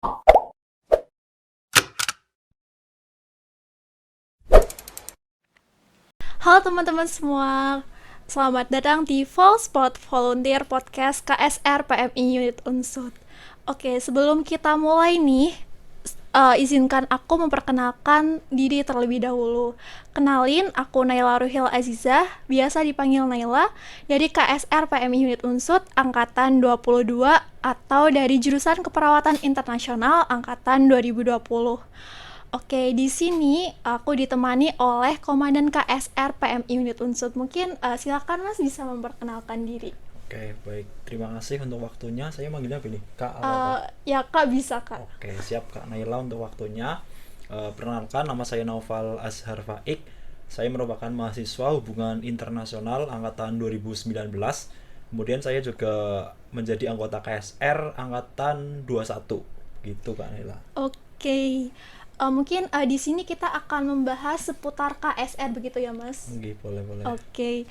Halo teman-teman semua, selamat datang di Volspot Volunteer Podcast KSR PMI Unit Unsut. Oke, sebelum kita mulai nih, izinkan aku memperkenalkan diri terlebih dahulu. Kenalin, aku Naila Ruhil Azizah, biasa dipanggil Naila, dari KSR PMI Unit Unsut Angkatan 22 atau dari jurusan Keperawatan Internasional Angkatan 2020. Oke, di sini aku ditemani oleh Komandan KSR PMI Unit Unsut. Mungkin silakan Mas bisa memperkenalkan diri. Oke, baik. Terima kasih untuk waktunya. Saya manggilnya apa ini? Kak atau Kak? Ya Kak, bisa Kak. Oke, siap Kak Naila untuk waktunya. Perkenalkan, nama saya Naufal Azhar Faik. Saya merupakan mahasiswa hubungan internasional angkatan 2019. Kemudian saya juga menjadi anggota KSR angkatan 21. Gitu Kak Naila. Oke, mungkin di sini kita akan membahas seputar KSR begitu ya Mas? Oke, boleh-boleh. Oke,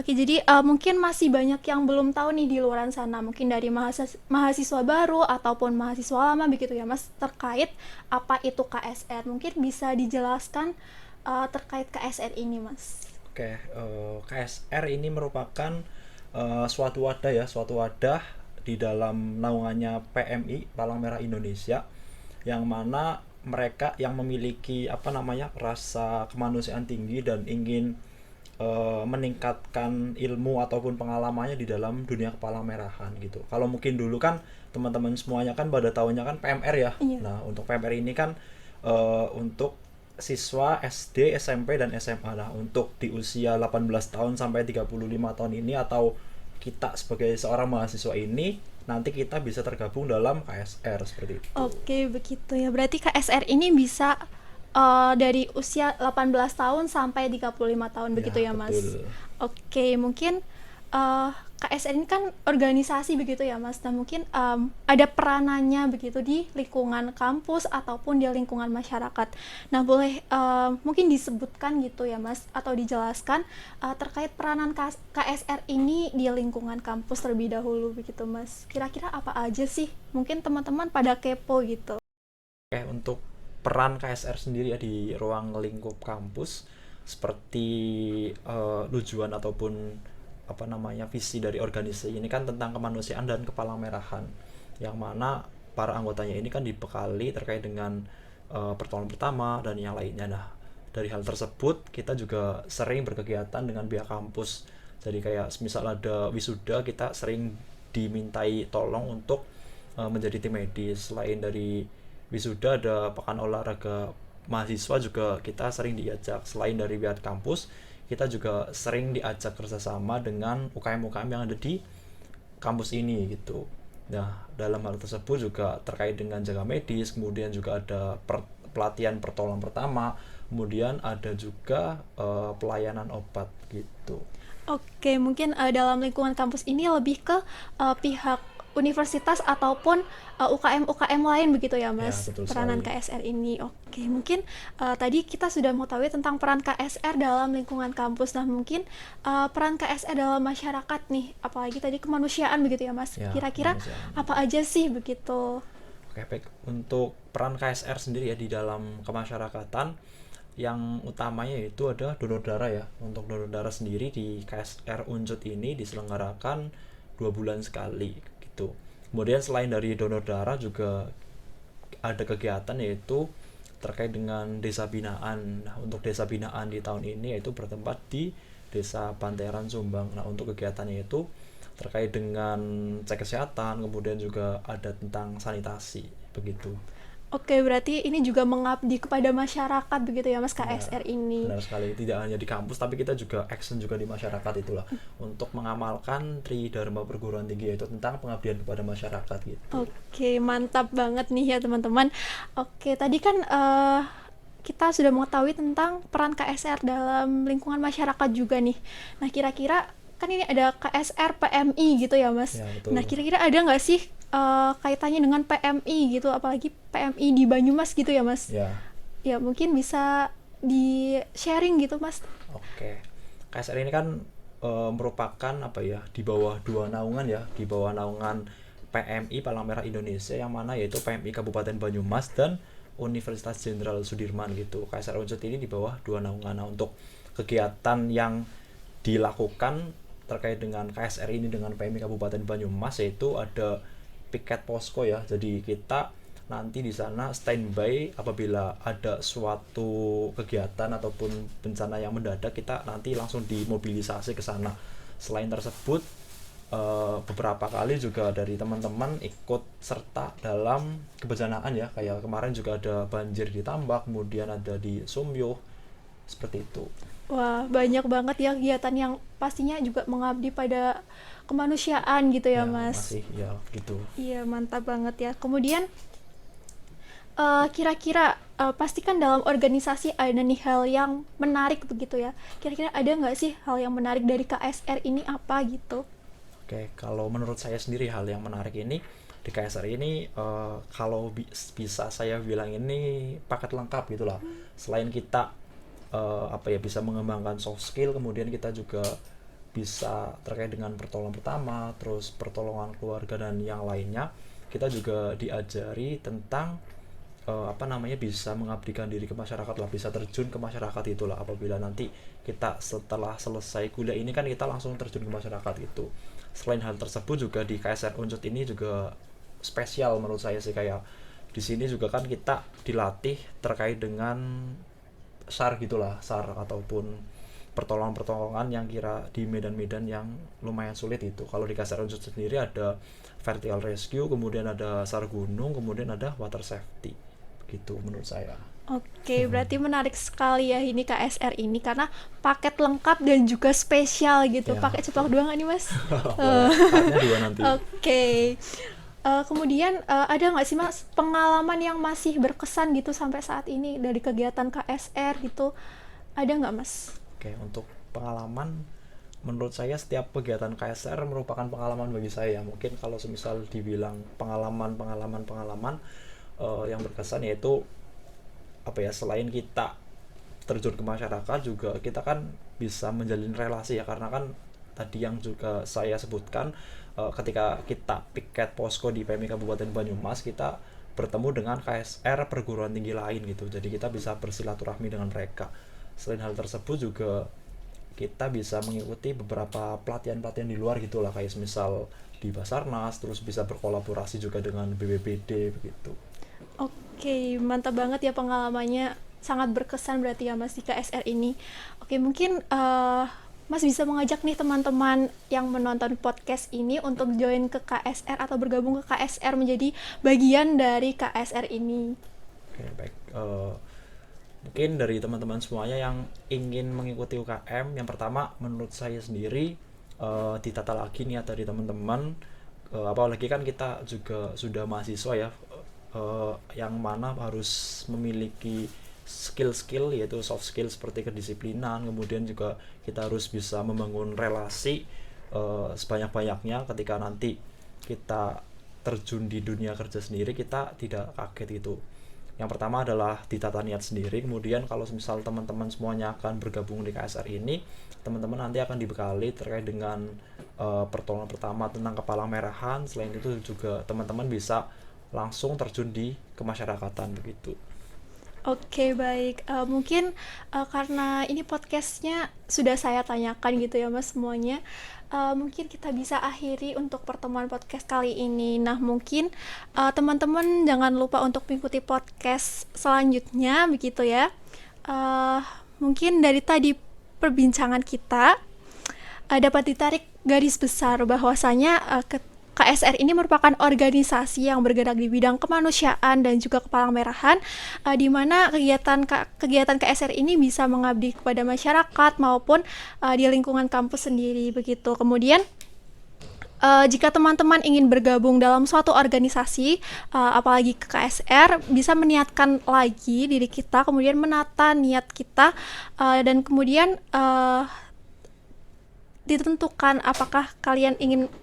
jadi mungkin masih banyak yang belum tahu nih di luaran sana, mungkin dari mahasiswa baru ataupun mahasiswa lama begitu ya Mas, terkait apa itu KSR. Mungkin bisa dijelaskan terkait KSR ini Mas. Oke, KSR ini merupakan suatu wadah di dalam naungannya PMI Palang Merah Indonesia, yang mana mereka yang memiliki rasa kemanusiaan tinggi dan ingin meningkatkan ilmu ataupun pengalamannya di dalam dunia kepalang merahan gitu. Kalau mungkin dulu kan teman-teman semuanya kan pada tahunnya kan PMR ya. Iya. Nah, untuk PMR ini kan untuk siswa SD, SMP dan SMA. Nah, untuk di usia 18 tahun sampai 35 tahun ini, atau kita sebagai seorang mahasiswa ini, nanti kita bisa tergabung dalam KSR seperti itu. Oke, begitu ya. Berarti KSR ini bisa dari usia 18 tahun sampai 35 tahun begitu ya, Mas? Betul. Oke, mungkin KSR ini kan organisasi begitu ya, Mas. Nah, mungkin ada peranannya begitu di lingkungan kampus ataupun di lingkungan masyarakat. Nah, boleh mungkin disebutkan gitu ya, Mas, atau dijelaskan terkait peranan KSR ini di lingkungan kampus terlebih dahulu begitu, Mas. Kira-kira apa aja sih? Mungkin teman-teman pada kepo gitu. Oke, untuk peran KSR sendiri ya di ruang lingkup kampus, seperti tujuan ataupun visi dari organisasi ini kan tentang kemanusiaan dan kepalang merahan, yang mana para anggotanya ini kan dibekali terkait dengan pertolongan pertama dan yang lainnya. Nah, dari hal tersebut kita juga sering berkegiatan dengan pihak kampus. Jadi kayak misal ada wisuda, kita sering dimintai tolong untuk menjadi tim medis. Selain dari wisuda, ada pekan olahraga mahasiswa juga kita sering diajak. Selain dari pihak kampus, kita juga sering diajak kerjasama dengan UKM-UKM yang ada di kampus ini gitu. Nah, dalam hal tersebut juga terkait dengan jaga medis, kemudian juga ada pelatihan pertolongan pertama, kemudian ada juga pelayanan obat gitu. Oke, mungkin dalam lingkungan kampus ini lebih ke pihak universitas ataupun UKM-UKM lain begitu ya, Ya, Mas, betul peranan sekali. KSR ini. Oke, mungkin tadi kita sudah mengetahui tentang peran KSR dalam lingkungan kampus. Nah, mungkin peran KSR dalam masyarakat nih, apalagi tadi kemanusiaan begitu ya, Mas. Ya, Kira-kira kemanusiaan. apa aja sih begitu? Oke, baik. Untuk peran KSR sendiri ya di dalam kemasyarakatan, yang utamanya itu ada donor darah ya. Untuk donor darah sendiri di KSR Unsut ini diselenggarakan 2 bulan sekali gitu. Kemudian selain dari donor darah juga ada kegiatan yaitu terkait dengan desa binaan. Nah, untuk desa binaan di tahun ini yaitu bertempat di Desa Banteran Sumbang. Nah, untuk kegiatannya itu terkait dengan cek kesehatan, kemudian juga ada tentang sanitasi begitu. Oke, berarti ini juga mengabdi kepada masyarakat begitu ya, Mas, Benar, KSR ini. benar sekali. Tidak hanya di kampus, tapi kita juga action juga di masyarakat itulah, untuk mengamalkan Tridharma Perguruan Tinggi, yaitu tentang pengabdian kepada masyarakat gitu. Oke, mantap banget nih ya teman-teman. Oke, tadi kan kita sudah mengetahui tentang peran KSR dalam lingkungan masyarakat juga nih. Nah, kira-kira kan ini ada KSR PMI gitu ya, Mas. Ya, Nah, betul. kira-kira ada nggak sih kaitannya dengan PMI gitu, apalagi PMI di Banyumas gitu ya, Mas? Ya, Ya, mungkin bisa di sharing gitu, Mas. oke. KSR ini kan merupakan di bawah dua naungan ya, di bawah naungan PMI Palang Merah Indonesia, yang mana yaitu PMI Kabupaten Banyumas dan Universitas Jenderal Sudirman gitu. KSR Unsut ini di bawah dua naungan. Nah, untuk kegiatan yang dilakukan terkait dengan KSR ini dengan PMI Kabupaten Banyumas yaitu ada piket posko ya. Jadi kita nanti di sana standby apabila ada suatu kegiatan ataupun bencana yang mendadak, kita nanti langsung dimobilisasi ke sana. Selain tersebut, beberapa kali juga dari teman-teman ikut serta dalam kebencanaan ya, kayak kemarin juga ada banjir di Tambak, kemudian ada di Sumyuh, seperti itu. Wah, banyak banget ya kegiatan yang pastinya juga mengabdi pada kemanusiaan gitu ya, Ya Mas. masih ya gitu. Iya, mantap banget ya. Kemudian kira-kira pasti kan dalam organisasi ada nih hal yang menarik begitu ya. Kira-kira ada nggak sih hal yang menarik dari KSR ini apa gitu? Oke, kalau menurut saya sendiri hal yang menarik ini di KSR ini, kalau bisa saya bilang ini paket lengkap gitulah. Selain kita bisa mengembangkan soft skill, kemudian kita juga bisa terkait dengan pertolongan pertama, terus pertolongan keluarga dan yang lainnya. Kita juga diajari tentang bisa mengabdikan diri ke masyarakat lah, bisa terjun ke masyarakat itulah. Apabila nanti kita setelah selesai kuliah ini kan kita langsung terjun ke masyarakat gitu. Selain hal tersebut juga di KSR Unsut ini juga spesial menurut saya sih, kayak di sini juga kan kita dilatih terkait dengan SAR gitulah, SAR ataupun pertolongan-pertolongan yang kira di medan-medan yang lumayan sulit itu. Kalau di KSR Unsut sendiri ada vertical rescue, kemudian ada SAR gunung, kemudian ada water safety. Gitu menurut saya. Oke, berarti menarik sekali ya ini KSR ini karena paket lengkap dan juga spesial gitu. Ya. Pakai ceplok doang nggak nih, Mas? Paketnya dua nanti. Oke. Kemudian ada nggak sih, Mas, pengalaman yang masih berkesan gitu sampai saat ini dari kegiatan KSR gitu? Ada nggak, Mas? Oke, untuk pengalaman, menurut saya setiap kegiatan KSR merupakan pengalaman bagi saya. Mungkin kalau semisal dibilang pengalaman yang berkesan, yaitu selain kita terjun ke masyarakat juga kita kan bisa menjalin relasi ya, karena kan tadi yang juga saya sebutkan, ketika kita piket posko di PMI Kabupaten Banyumas, kita bertemu dengan KSR perguruan tinggi lain gitu, jadi kita bisa bersilaturahmi dengan mereka. Selain hal tersebut juga kita bisa mengikuti beberapa pelatihan-pelatihan di luar gitulah, kayak misal di Basarnas, terus bisa berkolaborasi juga dengan BPBD begitu. Oke, mantap banget ya pengalamannya. Sangat berkesan berarti ya, Mas, di KSR ini. Oke, mungkin Mas bisa mengajak nih teman-teman yang menonton podcast ini untuk join ke KSR atau bergabung ke KSR menjadi bagian dari KSR ini. Oke, baik. Mungkin dari teman-teman semuanya yang ingin mengikuti UKM, yang pertama menurut saya sendiri ditata lagi niat dari teman-teman, apalagi kan kita juga sudah mahasiswa ya, yang mana harus memiliki skill-skill, yaitu soft skill seperti kedisiplinan, kemudian juga kita harus bisa membangun relasi sebanyak-banyaknya ketika nanti kita terjun di dunia kerja sendiri, kita tidak kaget gitu. Yang pertama adalah ditata niat sendiri, kemudian kalau misal teman-teman semuanya akan bergabung di KSR ini, teman-teman nanti akan dibekali terkait dengan pertolongan pertama tentang kepalang merahan. Selain itu juga teman-teman bisa langsung terjun di kemasyarakatan begitu. Oke, baik. Mungkin karena ini podcastnya sudah saya tanyakan gitu ya, Mas, semuanya. Mungkin kita bisa akhiri untuk pertemuan podcast kali ini. Nah, mungkin teman-teman jangan lupa untuk mengikuti podcast selanjutnya begitu ya. Mungkin dari tadi perbincangan kita dapat ditarik garis besar bahwasanya KSR ini merupakan organisasi yang bergerak di bidang kemanusiaan dan juga kepalang merahan, di mana kegiatan KSR ini bisa mengabdi kepada masyarakat maupun di lingkungan kampus sendiri begitu. Kemudian jika teman-teman ingin bergabung dalam suatu organisasi, apalagi ke KSR, bisa meniatkan lagi diri kita, kemudian menata niat kita, dan kemudian ditentukan apakah kalian ingin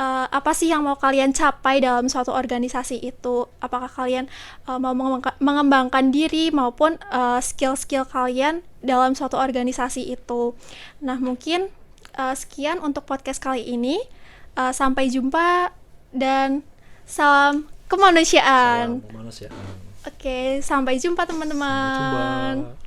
apa sih yang mau kalian capai dalam suatu organisasi itu. Apakah kalian mau mengembangkan diri maupun skill-skill kalian dalam suatu organisasi itu. Nah, mungkin sekian untuk podcast kali ini. Sampai jumpa dan salam kemanusiaan. Salam kemanusiaan. Oke, sampai jumpa Sampai teman-teman. jumpa.